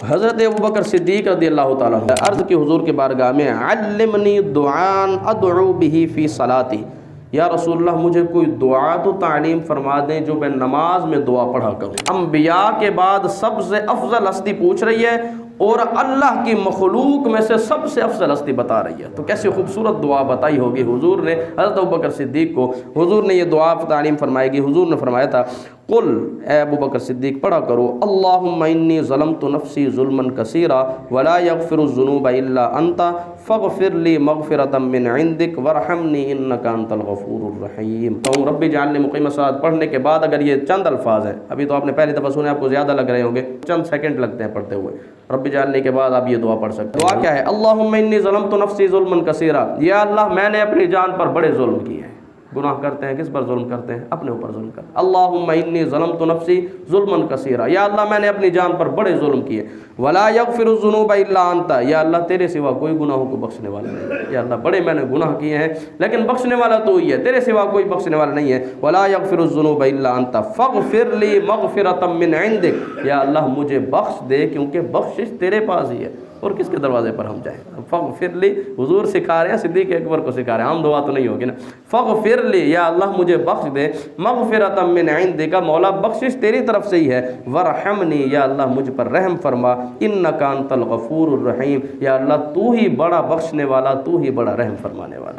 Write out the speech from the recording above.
حضرت ابوبکر صدیق رضی اللہ تعالیٰ عنہ عرض کی حضور کے بارگاہ میں علمنی دعان ادعو به فی صلاتی، یا رسول اللہ مجھے کوئی دعا تو تعلیم فرما دیں جو میں نماز میں دعا پڑھا کروں۔ انبیاء کے بعد سب سے افضل ہستی پوچھ رہی ہے اور اللہ کی مخلوق میں سے سب سے افضل ہستی بتا رہی ہے، تو کیسے خوبصورت دعا بتائی ہوگی حضور نے حضرت ابوبکر صدیق کو۔ حضور نے یہ دعا تعلیم فرمائے گی، حضور نے فرمایا تھا قل، اے ابوبکر صدیق پڑھا کرو، اللہم انی ظلمت نفسی ظلما کثیرا ولا یغفر الذنوب الا انت فاغفر لی مغفرۃ من عندک وارحمنی انک انت الغفور الرحیم۔ تو رب اجعلنی مقیم الصلاۃ پڑھنے کے بعد اگر یہ چند الفاظ ہیں، ابھی تو آپ نے پہلی دفعہ سنے، آپ کو زیادہ لگ رہے ہوں گے، چند سیکنڈ لگتے ہیں پڑھتے ہوئے، رب اجعلنی کے بعد آپ یہ دعا پڑھ سکتے ہیں۔ دعا کیا ہے؟ اللہم انی ظلمت نفسی ظلما کثیرا، یا اللہ میں نے اپنی جان پر بڑے ظلم کیے ہیں۔ گناہ کرتے ہیں، کس پر ظلم کرتے ہیں؟ اپنے اوپر ظلم کرتے ہیں۔ اللہم انی ظلمت نفسی ظلما کثیرا، یا اللہ میں نے اپنی جان پر بڑے ظلم کیے۔ ولا یغفر الذنوب الا انت، یا اللہ تیرے سوا کوئی گناہوں کو بخشنے والا نہیں ہے، یا اللہ بڑے میں نے گناہ کیے ہیں لیکن بخشنے والا تو ہی ہے، تیرے سوا کوئی بخشنے والا نہیں ہے۔ ولا یغفر الذنوب الا انت فاغفر لی مغفرۃ من عندک، یا اللہ مجھے بخش دے کیونکہ بخشش تیرے پاس ہی ہے، اور کس کے دروازے پر ہم جائیں؟ فاغفر لی، حضور سکھا رہے ہیں، صدیق اکبر کو سکھا رہے ہیں، عام دعا تو نہیں ہوگی نا۔ فاغفر لی، یا اللہ مجھے بخش دے، مغفرۃ من عندک، مولا بخشش تیری طرف سے ہی ہے، وارحمنی، یا اللہ مجھ پر رحم فرما، انک انت الغفور الرحیم، یا اللہ تو ہی بڑا بخشنے والا، تو ہی بڑا رحم فرمانے والا ہے۔